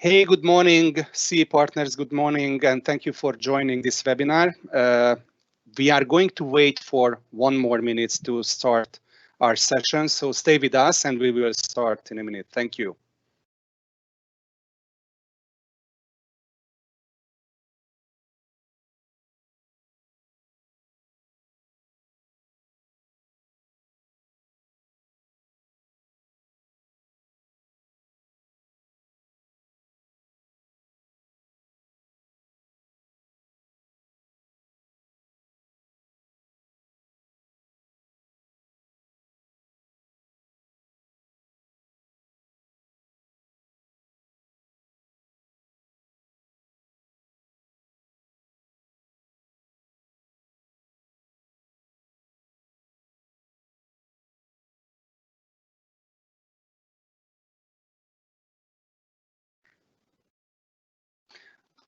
Hey, good morning, CE partners, good morning, and thank you for joining this webinar. We are going to wait for 1 more minute to start our session, so stay with us and we will start in a minute. Thank you.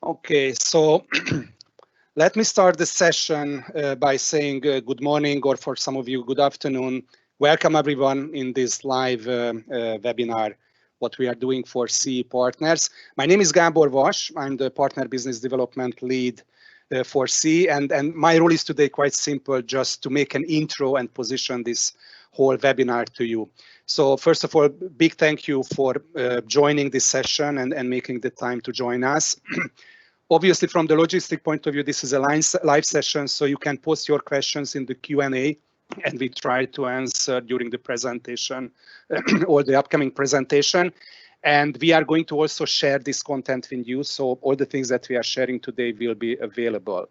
Okay, so let me start the session by saying good morning, or for some of you, good afternoon. Welcome everyone in this live webinar, what we are doing for CE partners. My name is Gábor Vas. I'm the Partner Business Development Lead for CE, and my role is today quite simple, just to make an intro and position this whole webinar to you. So first of all, big thank you for joining this session and making the time to join us. Obviously, from the logistic point of view, this is a live session, so you can post your questions in the Q&A, and we try to answer during the presentation or the upcoming presentation. And we are going to also share this content with you, so all the things that we are sharing today will be available.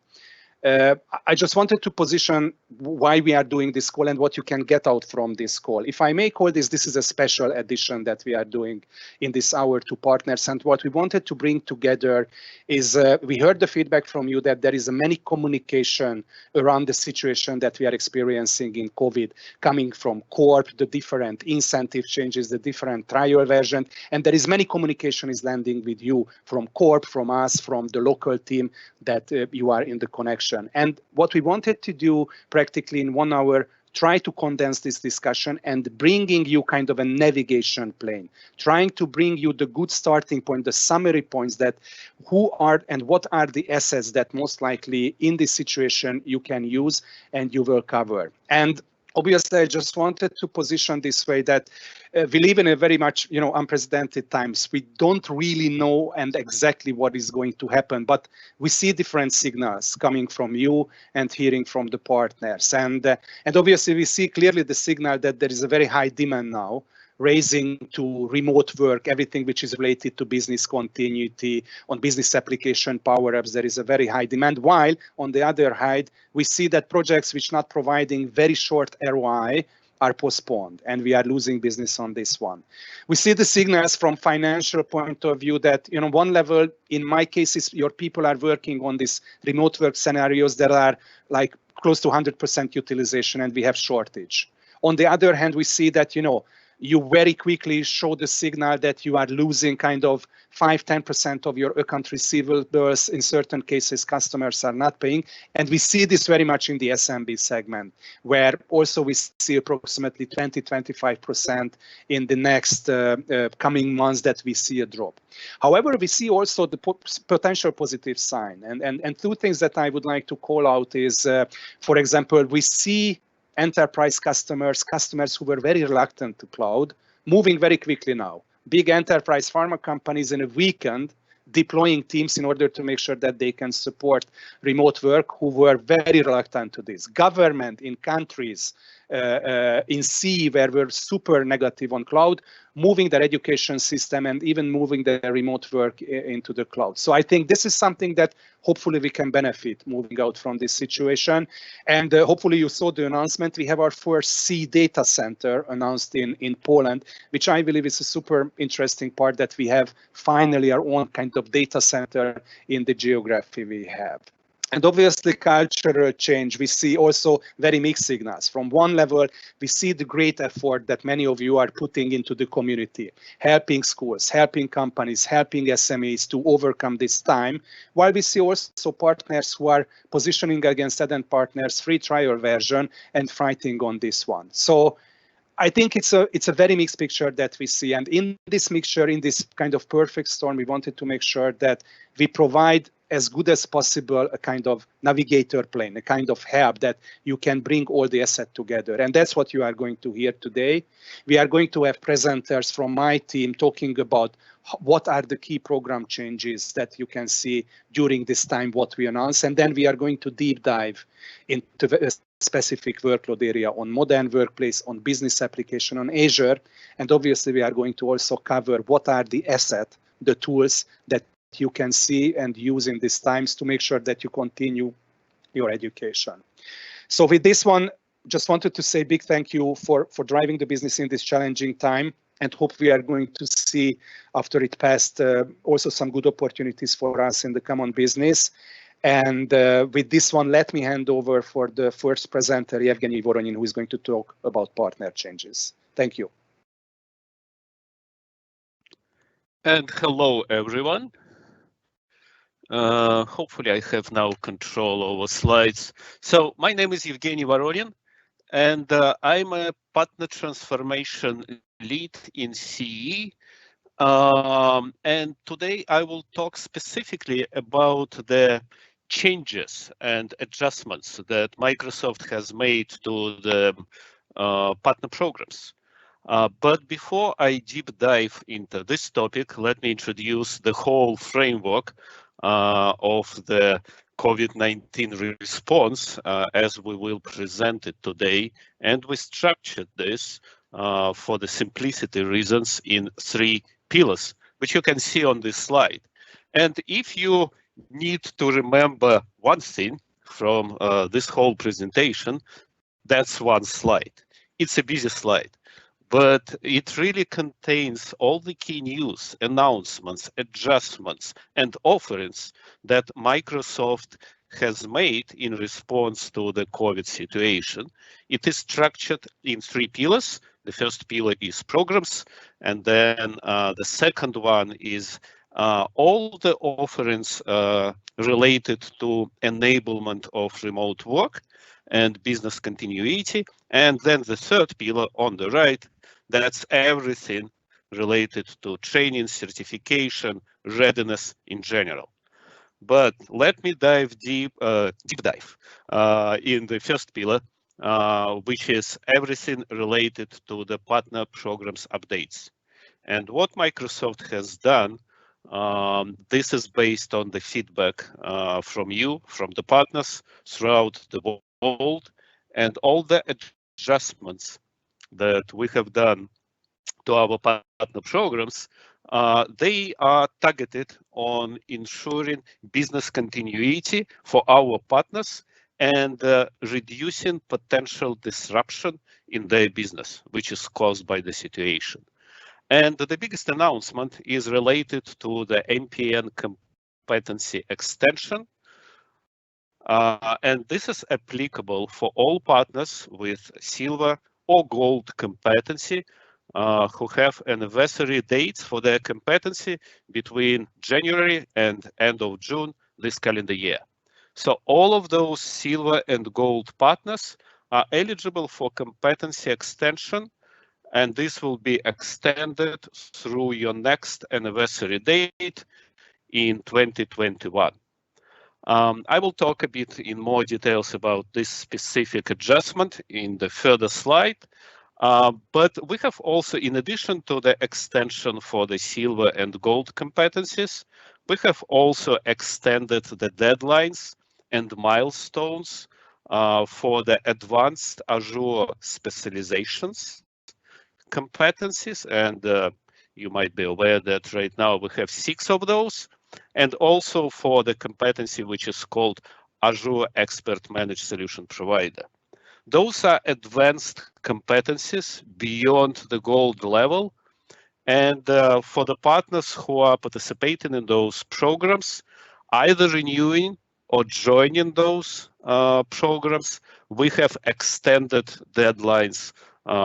I just wanted to position why we are doing this call and what you can get out from this call. If I may call this is a special edition that we are doing in this hour to partners. And what we wanted to bring together is we heard the feedback from you that there is a many communication around the situation that we are experiencing in COVID, coming from Corp, the different incentive changes, the different trial version, and there is many communication is landing with you from Corp, from us, from the local team that you are in the connection. And what we wanted to do practically in 1 hour, try to condense this discussion and bringing you kind of a navigation plane, trying to bring you the good starting point, the summary points that who are and what are the assets that most likely in this situation you can use and you will cover. And obviously, I just wanted to position this way that we live in a very much, unprecedented times. We don't really know and exactly what is going to happen, but we see different signals coming from you and hearing from the partners. And obviously, we see clearly the signal that there is a very high demand now, raising to remote work, everything which is related to business continuity, on business application power-ups, there is a very high demand. While on the other hand, we see that projects which not providing very short ROI are postponed, and we are losing business on this one. We see the signals from financial point of view that, one level, in my cases, your people are working on these remote work scenarios that are like close to 100% utilization, and we have shortage. On the other hand, we see that, you very quickly show the signal that you are losing kind of 5-10% of your account receivables. In certain cases, customers are not paying. And we see this very much in the SMB segment, where also we see approximately 20-25% in the next coming months that we see a drop. However, we see also the potential positive sign. And 2 things that I would like to call out is, for example, we see enterprise customers who were very reluctant to cloud, moving very quickly now. Big enterprise pharma companies in a weekend deploying teams in order to make sure that they can support remote work, who were very reluctant to this. Government in countries in CE where we're super negative on cloud, moving their education system and even moving their remote work into the cloud. So I think this is something that hopefully we can benefit moving out from this situation. And hopefully you saw the announcement. We have our first CE data center announced in Poland, which I believe is a super interesting part that we have finally our own kind of data center in the geography we have. And obviously, cultural change, we see also very mixed signals. From one level, we see the great effort that many of you are putting into the community, helping schools, helping companies, helping SMEs to overcome this time, while we see also partners who are positioning against other partners, free trial version, and fighting on this one. So I think it's a very mixed picture that we see. And in this mixture, in this kind of perfect storm, we wanted to make sure that we provide as good as possible a kind of navigator plane, a kind of hub that you can bring all the assets together. And that's what you are going to hear today. We are going to have presenters from my team talking about what are the key program changes that you can see during this time, what we announce. And then we are going to deep dive into a specific workload area on modern workplace, on business application, on Azure. And obviously, we are going to also cover what are the assets, the tools that you can see and use in these times to make sure that you continue your education. So with this one, just wanted to say big thank you for driving the business in this challenging time, and hope we are going to see after it passed also some good opportunities for us in the common business. And with this one, let me hand over for the first presenter, Evgeny Voronin, who is going to talk about partner changes. Thank you. And hello, everyone. Hopefully I have now control over slides. So my name is Evgeny Voronin, and I'm a partner transformation lead in CE. And today I will talk specifically about the changes and adjustments that Microsoft has made to the partner programs. But before I deep dive into this topic, let me introduce the whole framework of the COVID-19 response as we will present it today. And we structured this for the simplicity reasons in 3 pillars, which you can see on this slide. And if you need to remember one thing from this whole presentation, that's one slide. It's a busy slide, but it really contains all the key news, announcements, adjustments, and offerings that Microsoft has made in response to the COVID situation. It is structured in 3 pillars. The first pillar is programs, and then the second one is all the offerings related to enablement of remote work and business continuity. And then the third pillar on the right, that's everything related to training, certification, readiness in general. But let me dive deep dive in the first pillar, which is everything related to the partner programs updates. And what Microsoft has done, this is based on the feedback from you, from the partners throughout the world, and all the adjustments that we have done to our partner programs, they are targeted on ensuring business continuity for our partners and reducing potential disruption in their business, which is caused by the situation. And the biggest announcement is related to the MPN competency extension. And this is applicable for all partners with silver or gold competency who have anniversary dates for their competency between January and end of June this calendar year. So all of those silver and gold partners are eligible for competency extension, and this will be extended through your next anniversary date in 2021. I will talk a bit in more details about this specific adjustment in the further slide. But we have also, in addition to the extension for the silver and gold competencies, we have also extended the deadlines and milestones for the advanced Azure specializations competencies. And you might be aware that right now we have 6 of those. And also for the competency which is called Azure Expert Managed Solution Provider. Those are advanced competencies beyond the gold level. And for the partners who are participating in those programs, either renewing or joining those programs, we have extended deadlines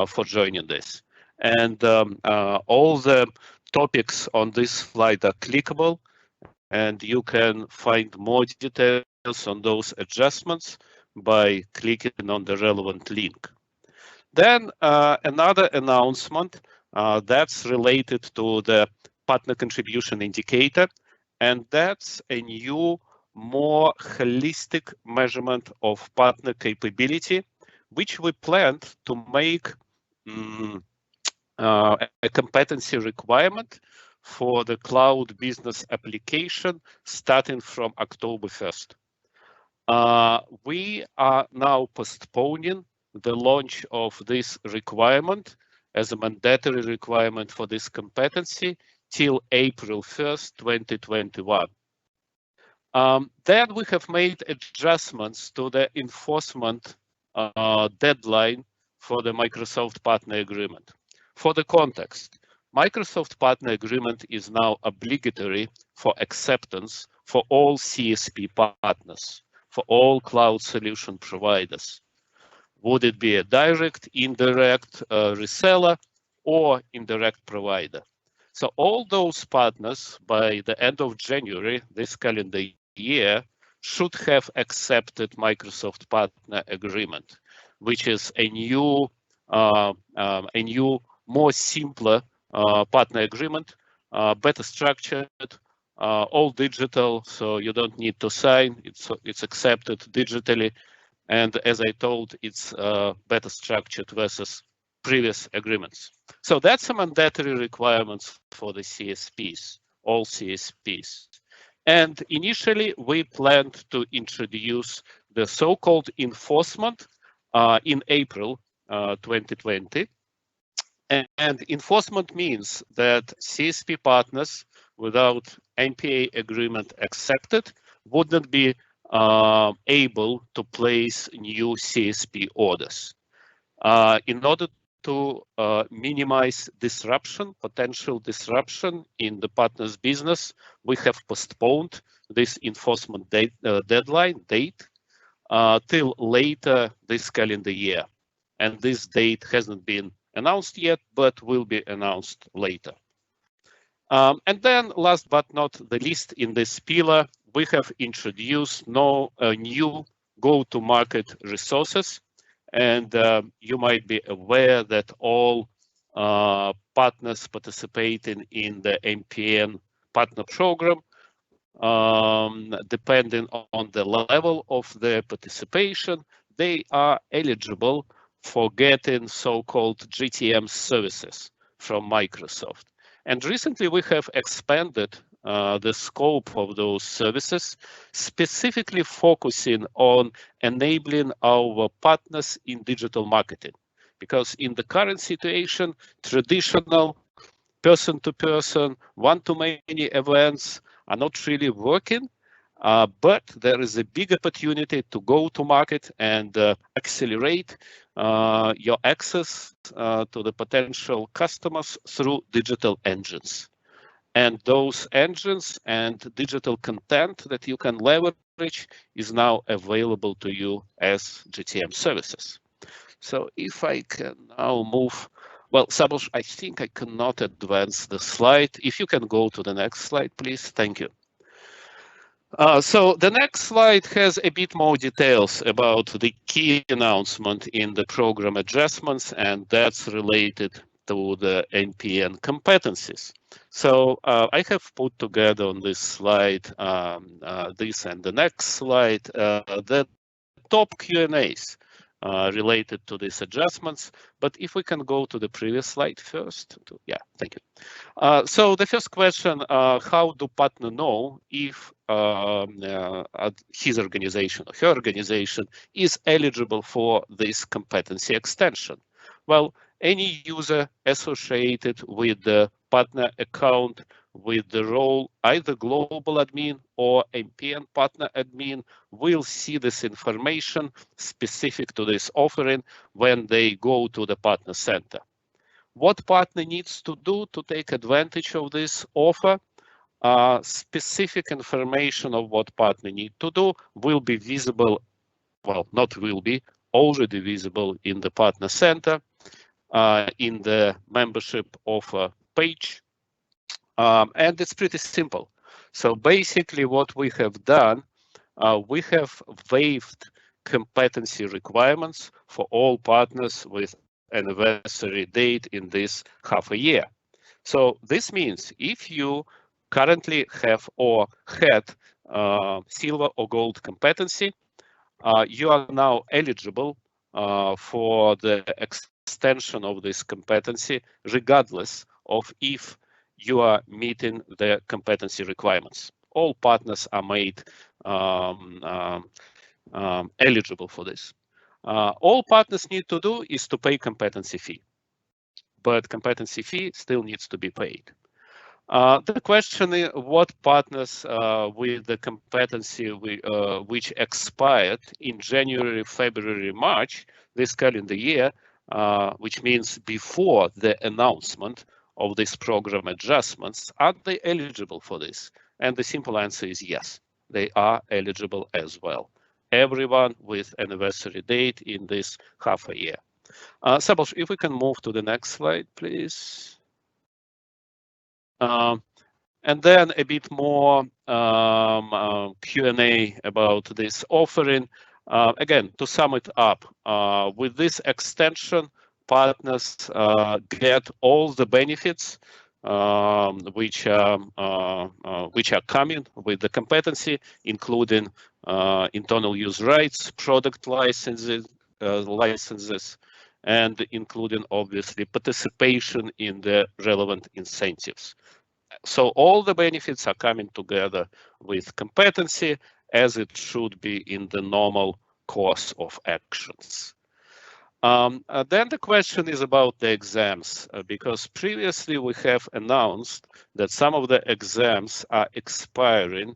for joining this. And all the topics on this slide are clickable, and you can find more details on those adjustments by clicking on the relevant link. Then another announcement that's related to the partner contribution indicator, and that's a new, more holistic measurement of partner capability, which we planned to make a competency requirement for the cloud business application starting from October 1st. We are now postponing the launch of this requirement as a mandatory requirement for this competency till April 1st, 2021. Then we have made adjustments to the enforcement deadline for the Microsoft Partner Agreement. For the context, Microsoft Partner Agreement is now obligatory for acceptance for all CSP partners, for all cloud solution providers. Would it be a direct, indirect reseller, or indirect provider? So all those partners by the end of January this calendar year should have accepted Microsoft Partner Agreement, which is a new, more simpler partner agreement, better structured, all digital, so you don't need to sign. It's accepted digitally, and as I told, it's better structured versus previous agreements. So that's a mandatory requirements for the CSPs, all CSPs. And initially, we planned to introduce the so-called enforcement in April 2020. And enforcement means that CSP partners without MPA agreement accepted wouldn't be able to place new CSP orders. In order to minimize disruption, potential disruption in the partner's business, we have postponed this enforcement deadline date till later this calendar year. And this date hasn't been announced yet, but will be announced later. And then last but not the least in this pillar, we have introduced new go-to-market resources. And you might be aware that all partners participating in the MPN partner program, depending on the level of their participation, they are eligible for getting so-called GTM services from Microsoft. And recently we have expanded the scope of those services, specifically focusing on enabling our partners in digital marketing. Because in the current situation, traditional person-to-person, one-to-many events are not really working, but there is a big opportunity to go to market and accelerate your access to the potential customers through digital engines. And those engines and digital content that you can leverage is now available to you as GTM services. So if I can now move, well, Sabosh, I think I cannot advance the slide. If you can go to the next slide, please. Thank you. So the next slide has a bit more details about the key announcement in the program adjustments, and that's related to the NPN competencies. So I have put together on this slide, this and the next slide, the top Q&As related to these adjustments. But if we can go to the previous slide first. Yeah, thank you. So the first question, how do partner know if his organization or her organization is eligible for this competency extension? Well, any user associated with the partner account with the role either global admin or MPN partner admin will see this information specific to this offering when they go to the partner center. What partner needs to do to take advantage of this offer? Specific information of what partner need to do will be visible, well, not will be, already visible in the partner center, in the membership offer page. And it's pretty simple. So basically what we have done, we have waived competency requirements for all partners with anniversary date in this half a year. So this means if you currently have or had silver or gold competency, you are now eligible for the extension of this competency, regardless of if you are meeting the competency requirements. All partners are made eligible for this. All partners need to do is to pay competency fee, but competency fee still needs to be paid. The question is what partners with the competency which expired in January, February, March this calendar year, which means before the announcement of this program adjustments, are they eligible for this? And the simple answer is yes, they are eligible as well. Everyone with anniversary date in this half a year. Szabolcs, if we can move to the next slide, please. And then a bit more Q&A about this offering. Again, to sum it up, with this extension, partners get all the benefits which are coming with the competency, including internal use rights, product licenses, and including obviously participation in the relevant incentives. So all the benefits are coming together with competency as it should be in the normal course of actions. Then the question is about the exams, because previously we have announced that some of the exams are expiring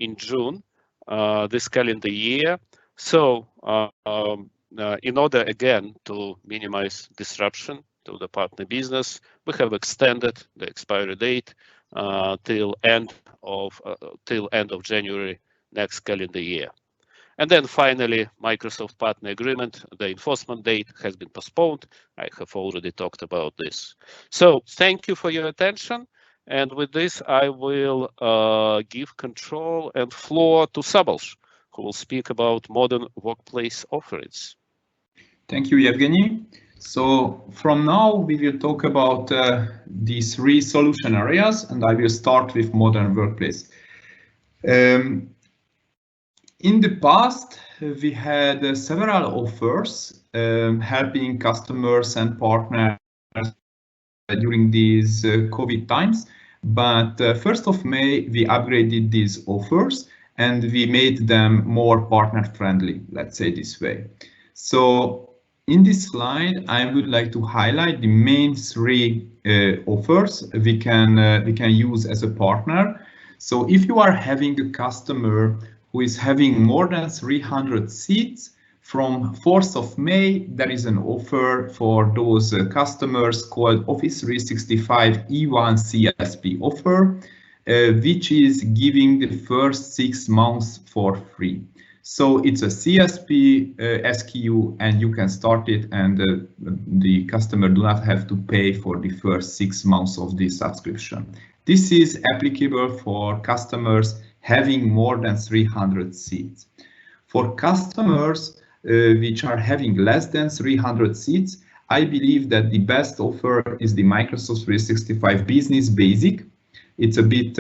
in June this calendar year. So in order again to minimize disruption to the partner business, we have extended the expiry date till end of January next calendar year. And then finally, Microsoft Partner Agreement, the enforcement date has been postponed. I have already talked about this. So thank you for your attention. And with this, I will give control and floor to Szabolcs, who will speak about modern workplace offerings. Thank you, Evgeny. So from now, we will talk about these three solution areas, and I will start with modern workplace. In the past, we had several offers helping customers and partners during these COVID times. But 1st of May, we upgraded these offers and we made them more partner friendly, let's say this way. So in this slide, I would like to highlight the main three offers we can use as a partner. So if you are having a customer who is having more than 300 seats, from 4th of May, there is an offer for those customers called Office 365E01 CSP offer, which is giving the first 6 months for free. So it's a CSP SKU and you can start it, and the customer do not have to pay for the first 6 months of the subscription. This is applicable for customers having more than 300 seats. For customers which are having less than 300 seats, I believe that the best offer is the Microsoft 365 Business Basic. It's a bit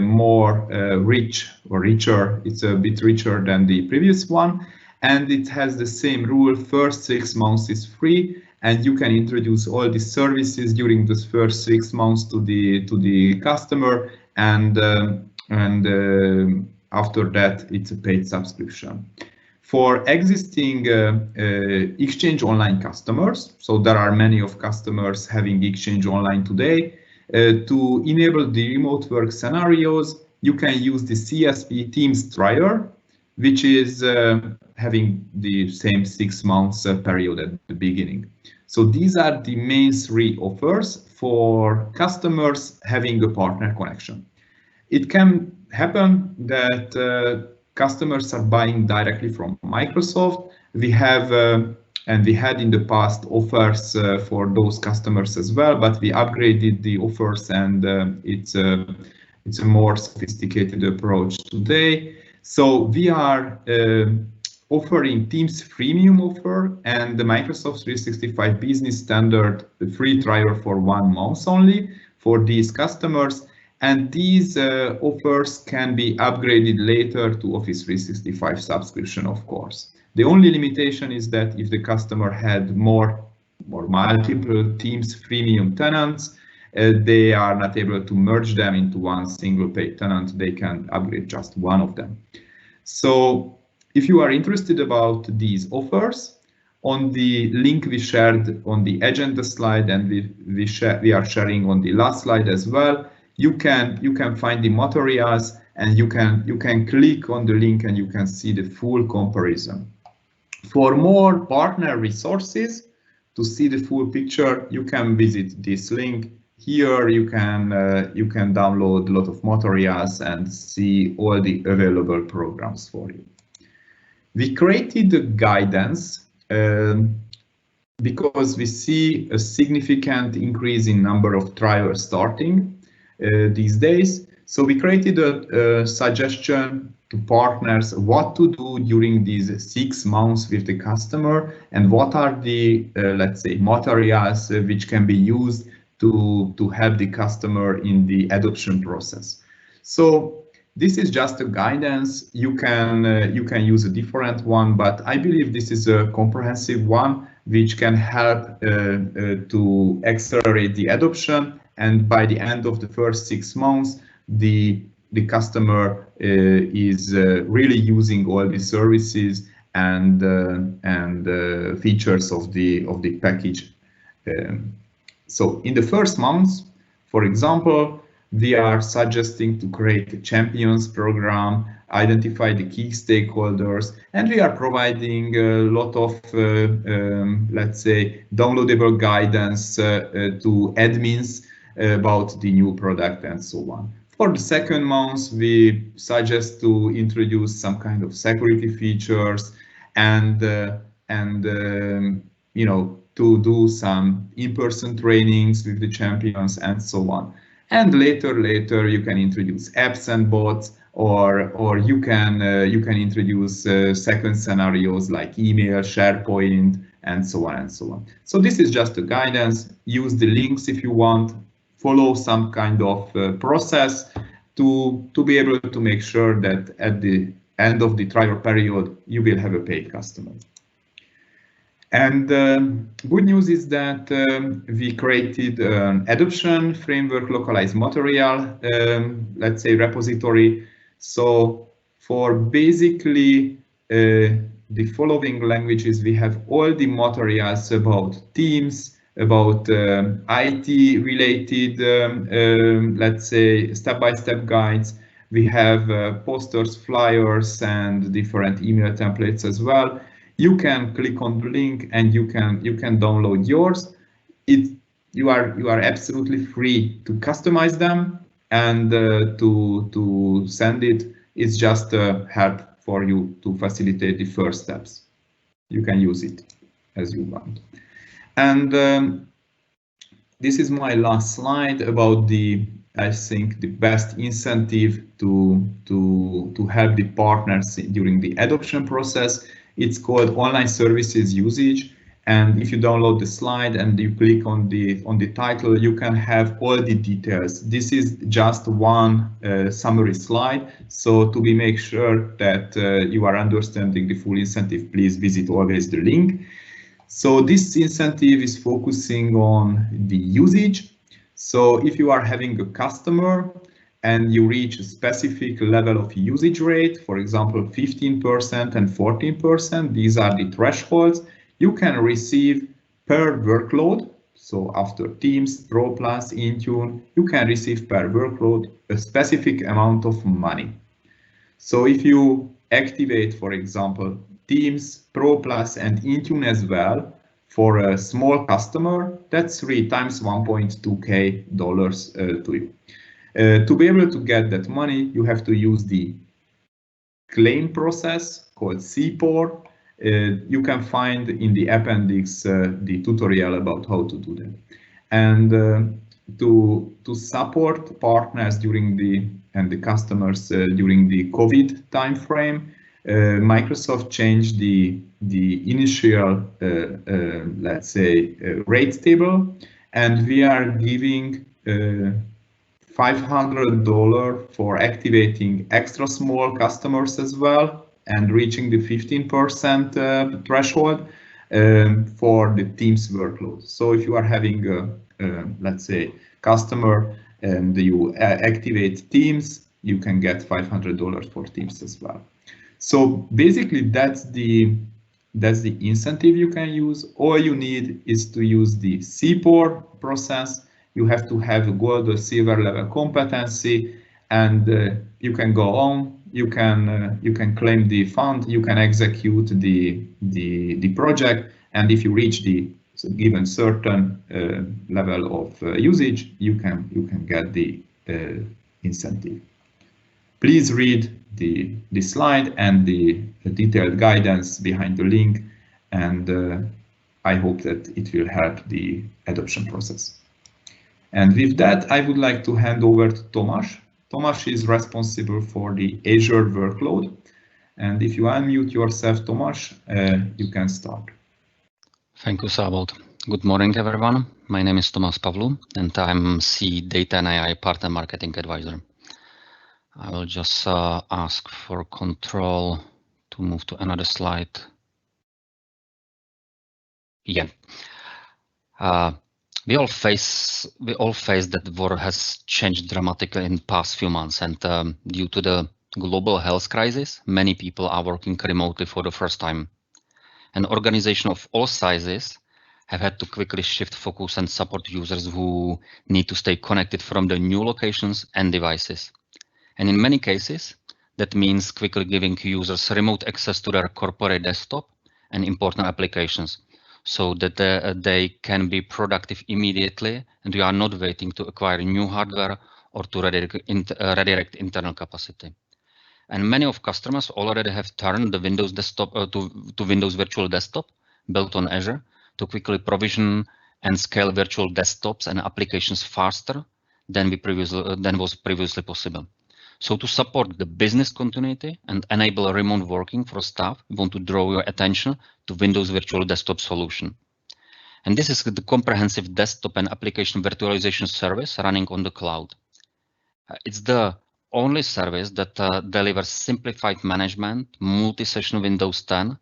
more richer. It's a bit richer than the previous one, and it has the same rule. First 6 months is free, and you can introduce all the services during this first 6 months to the customer, and after that it's a paid subscription. For existing Exchange Online customers, so there are many of customers having Exchange Online today, to enable the remote work scenarios, you can use the CSP Teams Trier, which is having the same 6 months period at the beginning. So these are the main three offers for customers having a partner connection. It can happen that customers are buying directly from Microsoft. We have and we had in the past offers for those customers as well, but we upgraded the offers, and it's a more sophisticated approach today. So we are offering Teams freemium offer and the Microsoft 365 Business Standard free trial for 1 month only for these customers. And these offers can be upgraded later to Office 365 subscription, of course. The only limitation is that if the customer had more or multiple Teams freemium tenants, they are not able to merge them into one single paid tenant. They can upgrade just one of them. So if you are interested about these offers, on the link we shared on the agenda slide, and we are sharing on the last slide as well, you can find the materials, and you can click on the link and you can see the full comparison. For more partner resources, to see the full picture, you can visit this link. Here you can download a lot of materials and see all the available programs for you. We created a guidance because we see a significant increase in number of trials starting these days. So we created a suggestion to partners what to do during these 6 months with the customer, and what are the, let's say, materials which can be used to help the customer in the adoption process. So this is just a guidance. You can use a different one, but I believe this is a comprehensive one which can help to accelerate the adoption. And by the end of the first 6 months, the customer is really using all the services and features of the package. So in the first months, for example, we are suggesting to create a champions program, identify the key stakeholders, and we are providing a lot of, let's say, downloadable guidance to admins about the new product and so on. For the second month, we suggest to introduce some kind of security features and you know, to do some in-person trainings with the champions and so on. And later you can introduce apps and bots, or you can introduce second scenarios like email, SharePoint, and so on and so on. So this is just a guidance. Use the links if you want. Follow some kind of process to be able to make sure that at the end of the trial period, you will have a paid customer. And good news is that we created an adoption framework localized material, let's say repository. So for basically the following languages, we have all the materials about Teams, about IT related, let's say, step-by-step guides. We have posters, flyers, and different email templates as well. You can click on the link and you can download yours. You are absolutely free to customize them and to send it. It's just help for you to facilitate the first steps. You can use it as you want. And this is my last slide about the, I think, the best incentive to help the partners during the adoption process. It's called online services usage. And if you download the slide and you click on the title, you can have all the details. This is just one summary slide. So to make sure that you are understanding the full incentive, please visit always the link. So this incentive is focusing on the usage. So if you are having a customer and you reach a specific level of usage rate, for example, 15% and 14%, these are the thresholds, you can receive per workload. So after Teams, Pro Plus, Intune, you can receive per workload a specific amount of money. So if you activate, for example, Teams, Pro Plus, and Intune as well for a small customer, that's 3 times $1.2K to you. To be able to get that money, you have to use the claim process called CPOR. You can find in the appendix the tutorial about how to do that. And to support partners during the customers during the COVID timeframe, Microsoft changed the initial, let's say, rate table, and we are giving $500 for activating extra small customers as well and reaching the 15% threshold for the Teams workload. So if you are having let's say, customer and you activate Teams, you can get $500 for Teams as well. So basically, that's the incentive you can use. All you need is to use the CPOR process. You have to have a gold or silver level competency, and you can go on. You can claim the fund. You can execute the project, and if you reach the given certain level of usage, you can get the incentive. Please read the slide and the detailed guidance behind the link, and I hope that it will help the adoption process. And with that, I would like to hand over to Tomasz. Tomasz is responsible for the Azure workload. And if you unmute yourself, Tomasz, you can start. Thank you, Szabolcs. Good morning, everyone. My name is Tomasz Pavlu, and I'm C Data and AI Partner Marketing Advisor. I will just ask for control to move to another slide. Yeah. We all face that the world has changed dramatically in the past few months, and due to the global health crisis, many people are working remotely for the first time. And organizations of all sizes have had to quickly shift focus and support users who need to stay connected from the new locations and devices. And in many cases, that means quickly giving users remote access to their corporate desktop and important applications so that they can be productive immediately and you are not waiting to acquire new hardware or to redirect internal capacity. And many of customers already have turned the Windows desktop to Windows Virtual Desktop built on Azure to quickly provision and scale virtual desktops and applications faster than was previously possible. So to support the business continuity and enable remote working for staff, we want to draw your attention to Windows Virtual Desktop solution. And this is the comprehensive desktop and application virtualization service running on the cloud. It's the only service that delivers simplified management, multi-session Windows 10,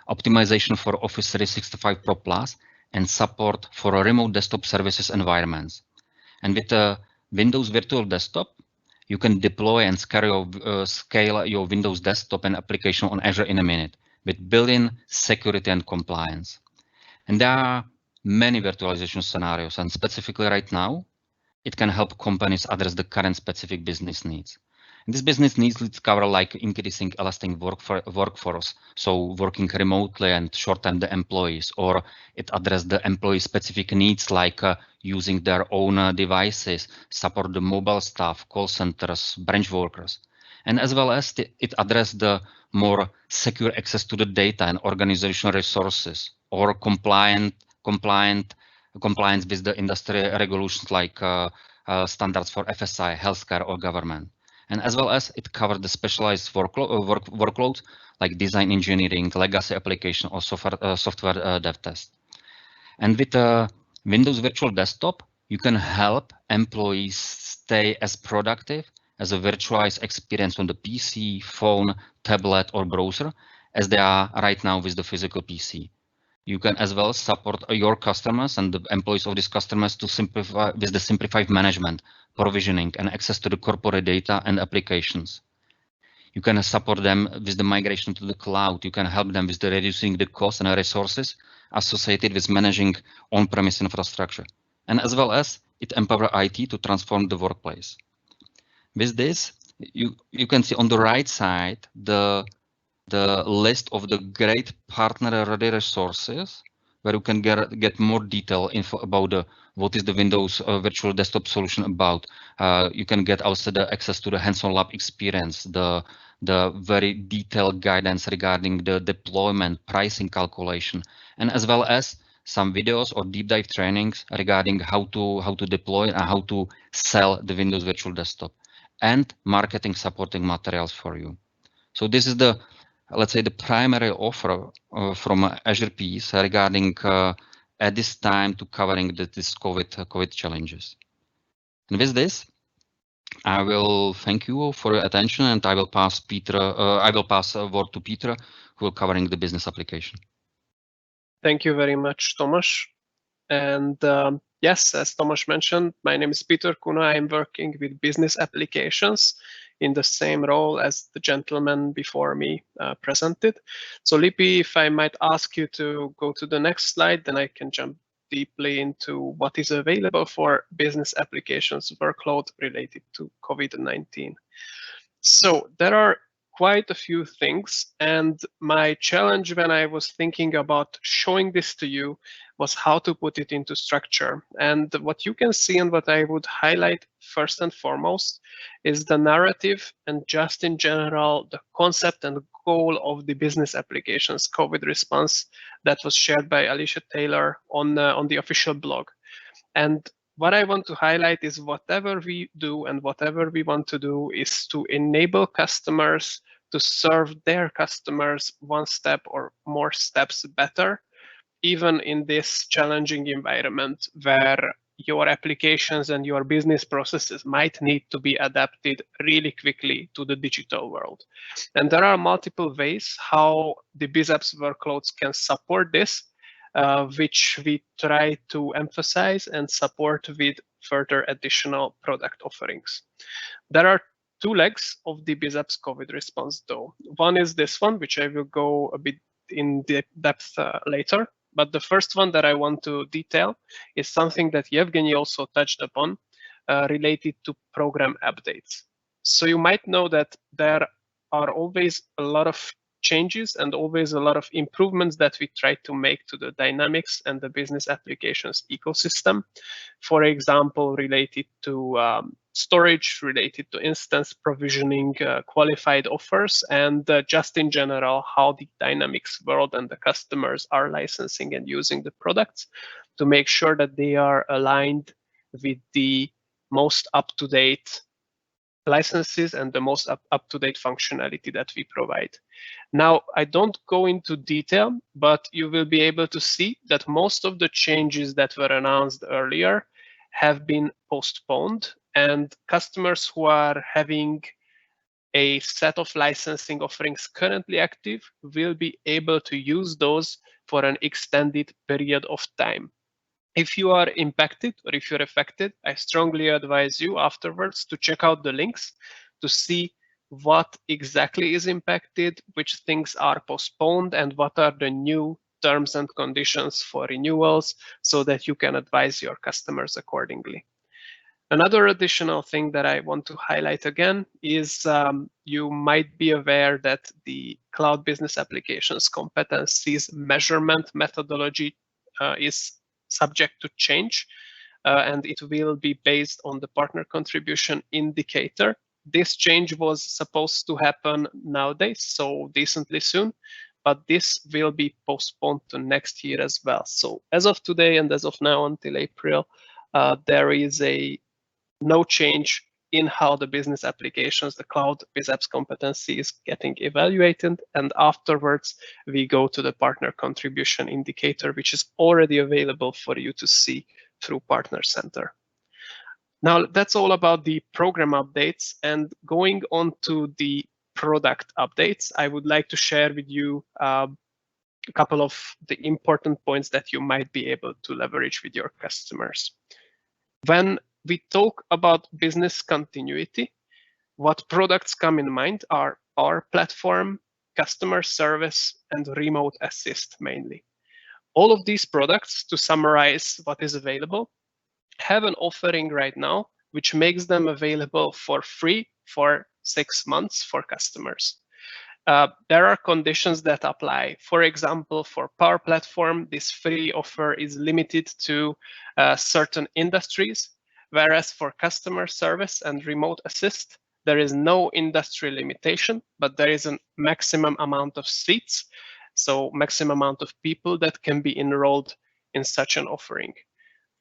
optimization for Office 365 Pro Plus, and support for remote desktop services environments. And with Windows Virtual Desktop, you can deploy and scale your Windows desktop and application on Azure in a minute with built-in security and compliance. And there are many virtualization scenarios, and specifically right now, it can help companies address the current specific business needs. And this business needs cover like increasing elastic workforce, so working remotely and shorten the employees, or it addresses the employee specific needs like using their own devices, support the mobile staff, call centers, branch workers, and as well as it addresses the more secure access to the data and organizational resources, or compliance with the industry regulations like standards for FSI, healthcare, or government. And as well as it covers the specialized workloads like design engineering, legacy application, or software dev test. And with Windows Virtual Desktop, you can help employees stay as productive as a virtualized experience on the PC, phone, tablet, or browser as they are right now with the physical PC. You can as well support your customers and the employees of these customers to simplify with the simplified management, provisioning, and access to the corporate data and applications. You can support them with the migration to the cloud. You can help them with the reducing the costs and resources associated with managing on-premise infrastructure. And as well as it empowers IT to transform the workplace. With this, you can see on the right side the list of the great partner-ready resources where you can get more detail info about what is the Windows Virtual Desktop solution about. You can get also the access to the hands-on lab experience, the very detailed guidance regarding the deployment, pricing calculation, and as well as some videos or deep dive trainings regarding how to deploy and how to sell the Windows Virtual Desktop, and marketing supporting materials for you. So this is the let's say, the primary offer from Azure piece regarding at this time to covering this COVID challenges. And with this, I will thank you for your attention, and I will pass a word to Peter, who will covering the business application. Thank you very much, Tomasz. And yes, as Tomasz mentioned, my name is Peter Kuna. I'm working with business applications in the same role as the gentleman before me presented. So Lipi, if I might ask you to go to the next slide, then I can jump deeply into what is available for business applications workload related to COVID-19. So there are quite a few things, and my challenge when I was thinking about showing this to you was how to put it into structure. And what you can see and what I would highlight first and foremost is the narrative and just in general the concept and goal of the business applications COVID response that was shared by Alicia Taylor on the official blog. And what I want to highlight is whatever we do and whatever we want to do is to enable customers to serve their customers one step or more steps better, even in this challenging environment where your applications and your business processes might need to be adapted really quickly to the digital world. And there are multiple ways how the BizApps workloads can support this, which we try to emphasize and support with further additional product offerings. There are two legs of the BizApps COVID response, though. One is this one, which I will go a bit in depth later. But the first one that I want to detail is something that Yevgeny also touched upon related to program updates. So you might know that there are always a lot of changes and always a lot of improvements that we try to make to the dynamics and the business applications ecosystem. For example, related to storage, related to instance provisioning, qualified offers, and just in general, how the dynamics world and the customers are licensing and using the products to make sure that they are aligned with the most up-to-date licenses and the most up-to-date functionality that we provide. Now, I don't go into detail, but you will be able to see that most of the changes that were announced earlier have been postponed, and customers who are having a set of licensing offerings currently active will be able to use those for an extended period of time. If you are impacted or if you're affected, I strongly advise you afterwards to check out the links to see what exactly is impacted, which things are postponed, and what are the new terms and conditions for renewals so that you can advise your customers accordingly. Another additional thing that I want to highlight again is you might be aware that the Cloud Business Applications competencies measurement methodology is subject to change, and it will be based on the partner contribution indicator. This change was supposed to happen nowadays, so decently soon, but this will be postponed to next year as well. So as of today and as of now until April, there is no change in how the business applications, the Cloud BizApps competency is getting evaluated. And afterwards, we go to the partner contribution indicator, which is already available for you to see through Partner Center. Now, that's all about the program updates. And going on to the product updates, I would like to share with you a couple of the important points that you might be able to leverage with your customers. When we talk about business continuity, what products come in mind are our platform, customer service, and remote assist mainly. All of these products, to summarize what is available, have an offering right now which makes them available for free for 6 months for customers. There are conditions that apply. For example, for Power Platform, this free offer is limited to certain industries, whereas for customer service and remote assist, there is no industry limitation, but there is a maximum amount of seats, so maximum amount of people that can be enrolled in such an offering.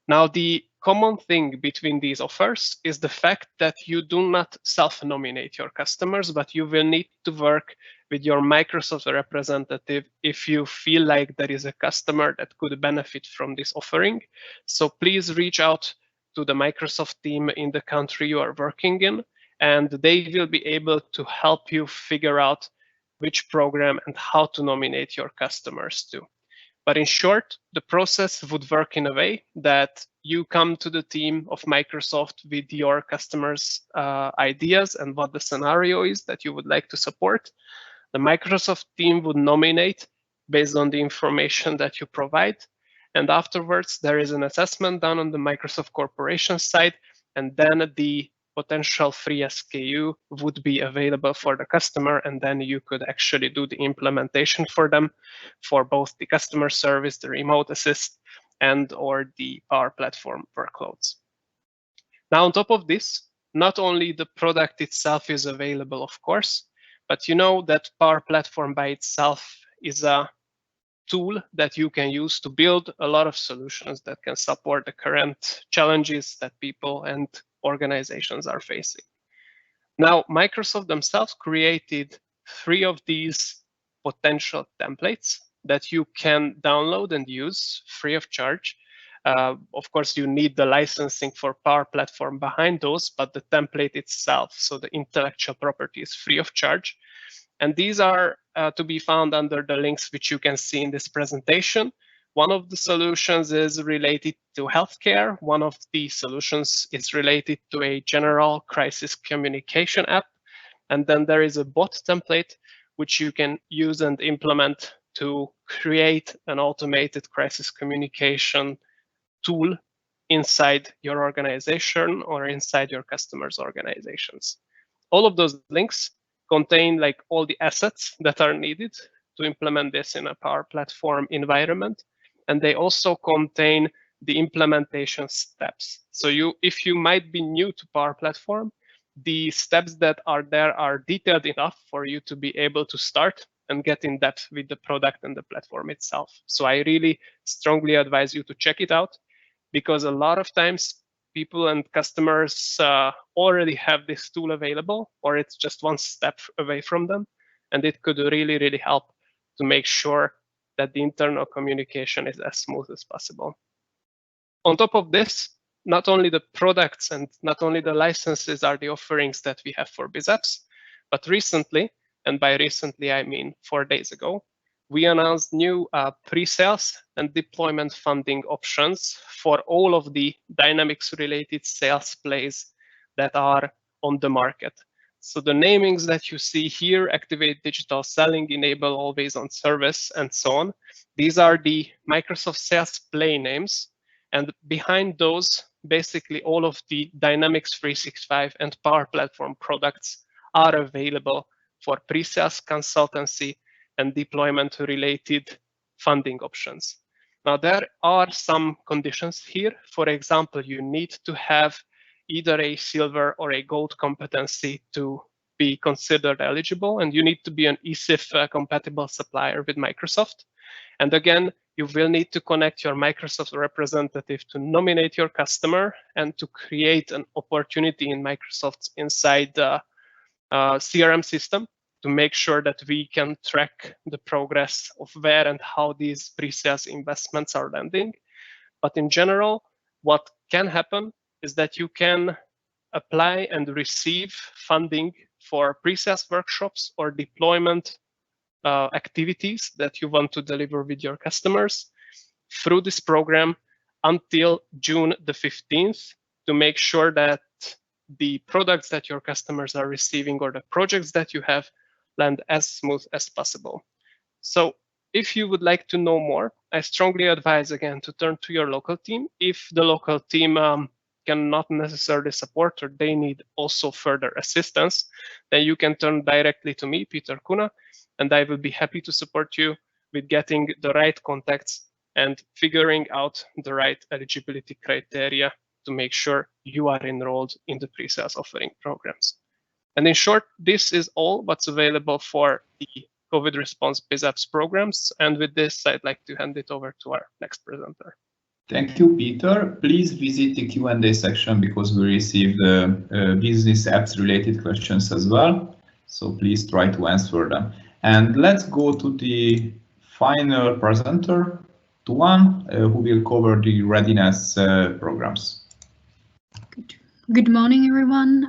Now, the common thing between these offers is the fact that you do not self-nominate your customers, but you will need to work with your Microsoft representative if you feel like there is a customer that could benefit from this offering. So please reach out to the Microsoft team in the country you are working in, and they will be able to help you figure out which program and how to nominate your customers to. But in short, the process would work in a way that you come to the team of Microsoft with your customers' ideas and what the scenario is that you would like to support. The Microsoft team would nominate based on the information that you provide. And afterwards, there is an assessment done on the Microsoft Corporation side, and then the potential free SKU would be available for the customer, and then you could actually do the implementation for them for both the customer service, the remote assist, and or the Power Platform workloads. Now, on top of this, not only the product itself is available, of course, but you know that Power Platform by itself is a tool that you can use to build a lot of solutions that can support the current challenges that people and organizations are facing. Now, Microsoft themselves created 3 of these potential templates that you can download and use free of charge. Of course, you need the licensing for Power Platform behind those, but the template itself, so the intellectual property, is free of charge. And these are to be found under the links which you can see in this presentation. One of the solutions is related to healthcare. One of the solutions is related to a general crisis communication app. And then there is a bot template, which you can use and implement to create an automated crisis communication tool inside your organization or inside your customers' organizations. All of those links contain like all the assets that are needed to implement this in a Power Platform environment. And they also contain the implementation steps. So if you might be new to Power Platform, the steps that are there are detailed enough for you to be able to start and get in depth with the product and the platform itself. So I really strongly advise you to check it out, because a lot of times people and customers already have this tool available, or it's just one step away from them. And it could really, really help to make sure that the internal communication is as smooth as possible. On top of this, not only the products and not only the licenses are the offerings that we have for BizApps, but recently, and by recently I mean 4 days ago, we announced new pre-sales and deployment funding options for all of the Dynamics-related sales plays that are on the market. So the namings that you see here, Activate Digital Selling, Enable Always On Service, and so on, these are the Microsoft Sales Play names. And behind those, basically all of the Dynamics 365 and Power Platform products are available for pre-sales consultancy and deployment-related funding options. Now, there are some conditions here. For example, you need to have either a silver or a gold competency to be considered eligible, and you need to be an ESIF compatible supplier with Microsoft. And again, you will need to connect your Microsoft representative to nominate your customer and to create an opportunity in Microsoft's inside CRM system to make sure that we can track the progress of where and how these pre-sales investments are landing. But in general, what can happen is that you can apply and receive funding for pre-sales workshops or deployment activities that you want to deliver with your customers through this program until June the 15th to make sure that the products that your customers are receiving or the projects that you have land as smooth as possible. So if you would like to know more, I strongly advise again to turn to your local team. If the local team cannot necessarily support or they need also further assistance, then you can turn directly to me, Peter Kuna, and I will be happy to support you with getting the right contacts and figuring out the right eligibility criteria to make sure you are enrolled in the pre-sales offering programs. And in short, this is all what's available for the COVID response BizApps programs. And with this, I'd like to hand it over to our next presenter. Thank you, Peter. Please visit the Q&A section because we received business apps related questions as well. So please try to answer them. And let's go to the final presenter, Tuan, who will cover the readiness programs. Good morning, everyone.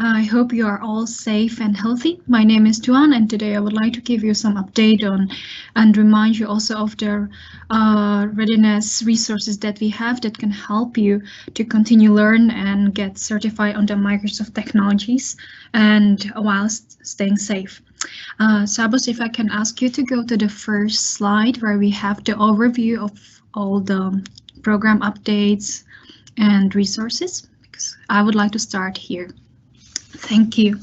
I hope you are all safe and healthy. My name is Tuan, and today I would like to give you some update on and remind you also of the readiness resources that we have that can help you to continue learn and get certified on the Microsoft technologies and whilst staying safe. Sabos, if I can ask you to go to the first slide where we have the overview of all the program updates and resources, because I would like to start here. Thank you.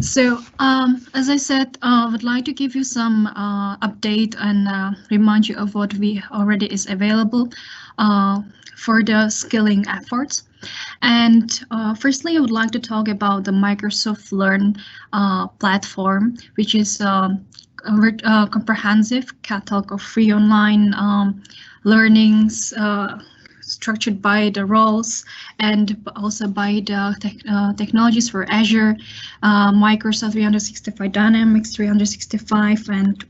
So, as I said, I would like to give you some update and remind you of what we already is available for the skilling efforts. And firstly, I would like to talk about the Microsoft Learn platform, which is a comprehensive catalog of free online learnings structured by the roles and also by the technologies for Azure, Microsoft 365 Dynamics 365, and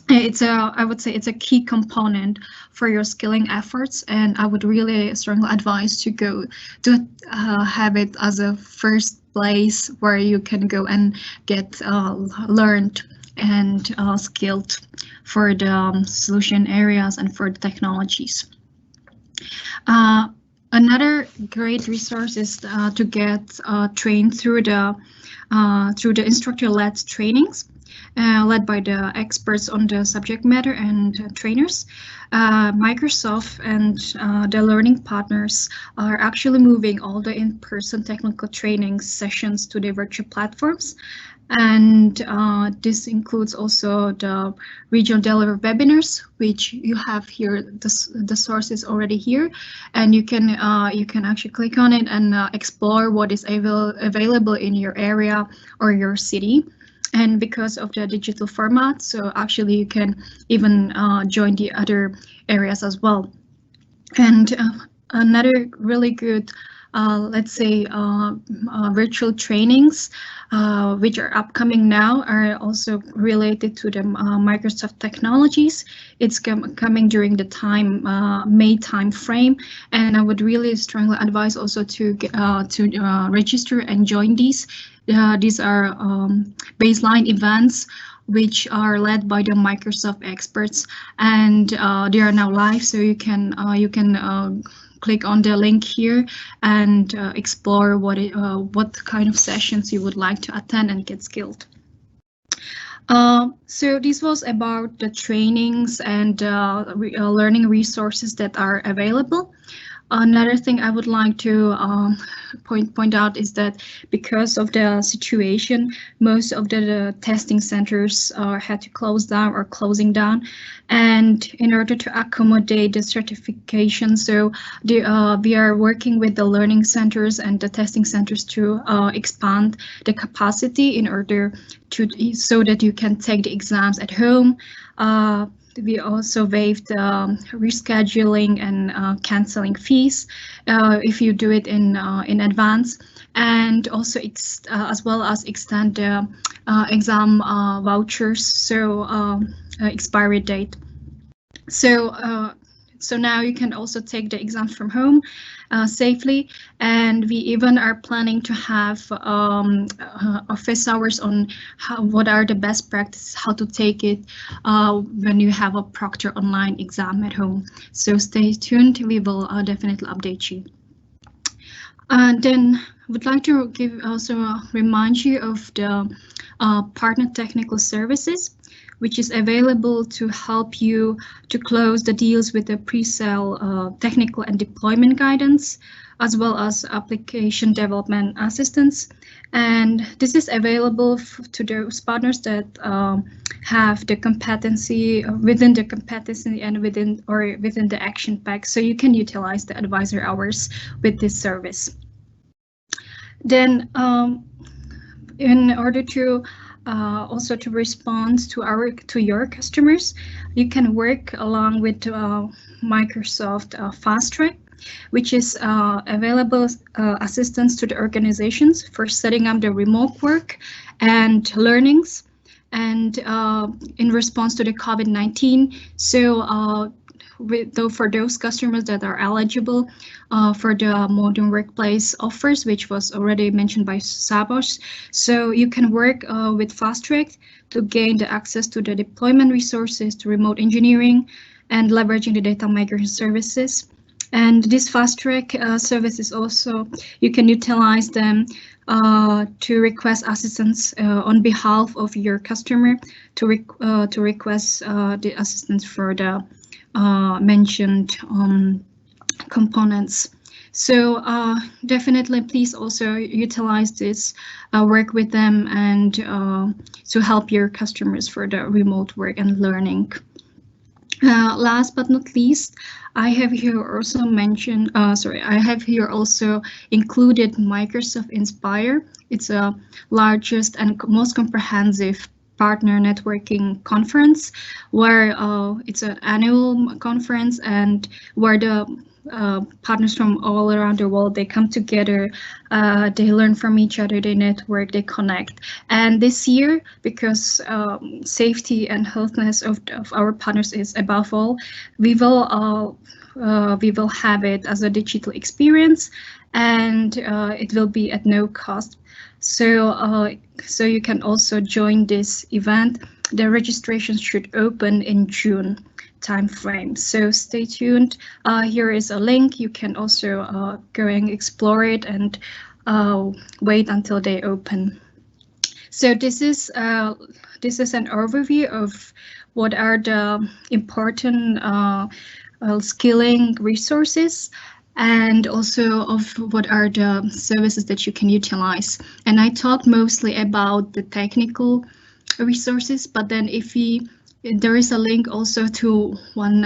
it's I would say it's a key component for your skilling efforts, and I would really strongly advise to go to have it as a first place where you can go and get learned and skilled for the solution areas and for the technologies. Another great resource is to get trained through the instructor-led trainings, led by the experts on the subject matter and trainers. Microsoft and the learning partners are actually moving all the in-person technical training sessions to the virtual platforms. And this includes also the regional delivery webinars, which you have here. The source is already here, and you can actually click on it and explore what is available in your area or your city. And because of the digital format, so actually you can even join the other areas as well. And another really good, let's say, virtual trainings, which are upcoming now, are also related to the Microsoft technologies. It's coming during the May time frame, and I would really strongly advise also to register and join these. These are baseline events which are led by the Microsoft experts, and they are now live, so you can click on the link here and explore what kind of sessions you would like to attend and get skilled. So this was about the trainings and learning resources that are available. Another thing I would like to point out is that because of the situation, most of the testing centers had to close down or closing down, and in order to accommodate the certification, so we are working with the learning centers and the testing centers to expand the capacity in order to so that you can take the exams at home. We also waived rescheduling and canceling fees if you do it in advance, and also as well as extend the exam vouchers, so expiry date. So now you can also take the exams from home safely, and we even are planning to have office hours on what are the best practices, how to take it when you have a proctor online exam at home. So stay tuned, we will definitely update you. And then I would like to remind you of the partner technical services, which is available to help you to close the deals with the pre-sale technical and deployment guidance, as well as application development assistance. And this is available to those partners that have the competency within the competency and within the action pack, so you can utilize the advisor hours with this service. Then in order to also to respond to your customers, you can work along with Microsoft Fast Track, which is available assistance to the organizations for setting up the remote work and learnings and in response to the COVID-19. So for those customers that are eligible for the modern workplace offers, which was already mentioned by Szabos, so you can work with Fast Track to gain the access to the deployment resources, to remote engineering, and leveraging the data migration services. And this Fast Track services also, you can utilize them to request assistance on behalf of your customer, to request the assistance for the mentioned components. So definitely please also utilize this, work with them, and to help your customers for the remote work and learning. Last but not least, I have here also mentioned, I have here also included Microsoft Inspire. It's a largest and most comprehensive partner networking conference, where it's an annual conference, and where the partners from all around the world, they come together, they learn from each other, they network, they connect. And this year, because safety and healthiness of our partners is above all, we will have it as a digital experience, and it will be at no cost. So so you can also join this event. The registration should open in June timeframe. So stay tuned. Here is a link. You can also go and explore it and wait until they open. So this is an overview of what are the important skilling resources, and also of what are the services that you can utilize. And I talked mostly about the technical resources, but then there is a link also to one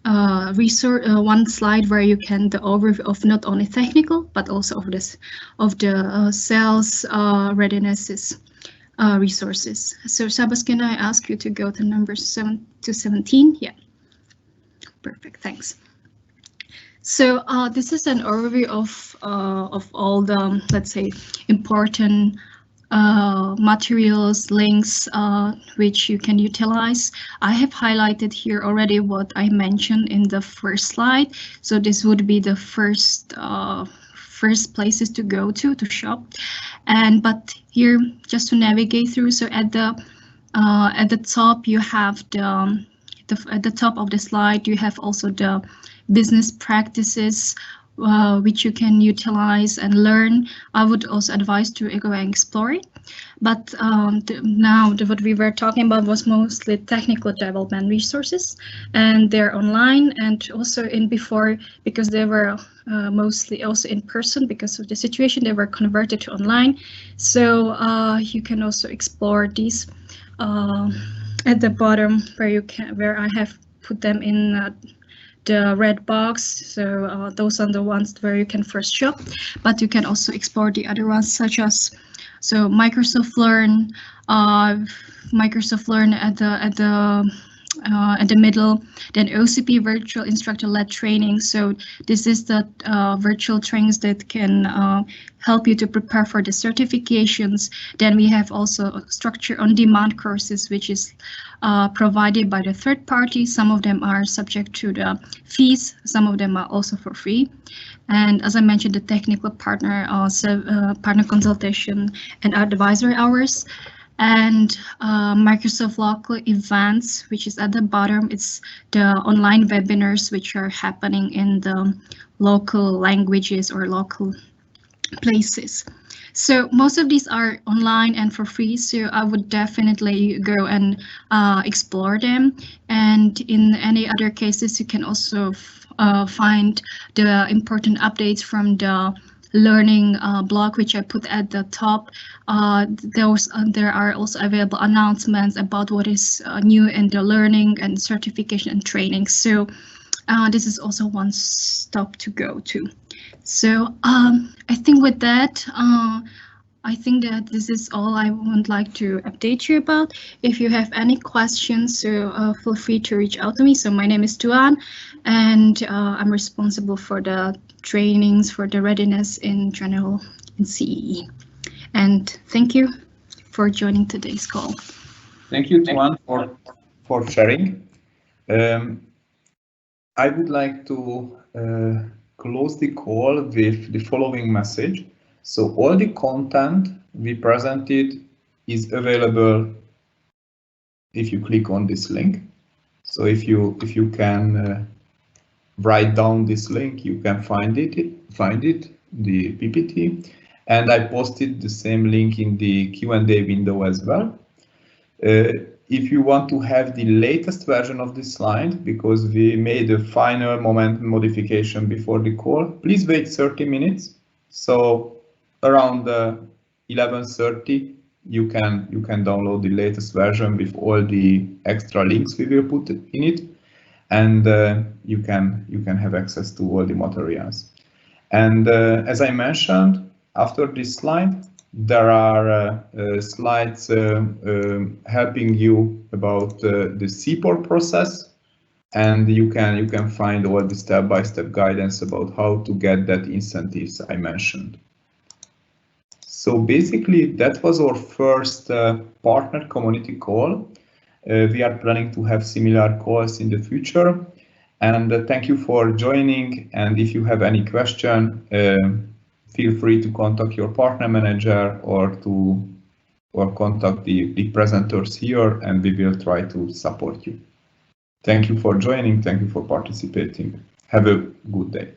one slide where you can the overview of not only technical but also of the sales readiness resources. So Szabos, can I ask you to go to numbers 7 to 17? Yeah, perfect, thanks. So this is an overview of all the, let's say, important materials, links, which you can utilize. I have highlighted here already what I mentioned in the first slide. So this would be the first places to go to shop. But here, just to navigate through, so at the top you have at the top of the slide you have also the business practices, which you can utilize and learn. I would also advise to go and explore it. But what we were talking about was mostly technical development resources, and they're online, and also before, because they were mostly also in person because of the situation, they were converted to online. So you can also explore these at the bottom where I have put them in the red box. So those are the ones where you can first shop, but you can also explore the other ones, such as Microsoft Learn at the middle, then OCP virtual instructor-led training. So this is the virtual trainings that can help you to prepare for the certifications. Then we have also structure on-demand courses, which is provided by the third party. Some of them are subject to the fees, some of them are also for free. And as I mentioned, the technical partner, partner consultation and advisory hours. And Microsoft local events, which is at the bottom. It's the online webinars which are happening in the local languages or local places. So most of these are online and for free, so I would definitely go and explore them. And in any other cases, you can also find the important updates from the learning blog, which I put at the top. There are also available announcements about what is new in the learning and certification and training. So this is also one stop to go to. So I think with that, I think that this is all I would like to update you about. If you have any questions, so feel free to reach out to me. So my name is Tuan, and I'm responsible for the trainings for the readiness in general in CEE. And thank you for joining today's call. Thank you, Tuan, for sharing. I would like to close the call with the following message. So all the content we presented is available if you click on this link. So if you can write down this link, you can find it, the PPT. And I posted the same link in the Q&A window as well. If you want to have the latest version of this slide, because we made a final momentum modification before the call, please wait 30 minutes. So around 11:30, you can download the latest version with all the extra links we will put in it, and you can have access to all the materials. And as I mentioned, after this slide, there are slides helping you about the CPOR process, and you can find all the step-by-step guidance about how to get that incentives I mentioned. So basically, that was our first partner community call. We are planning to have similar calls in the future. And thank you for joining. And if you have any question, feel free to contact your partner manager or contact the presenters here, and we will try to support you. Thank you for joining. Thank you for participating. Have a good day.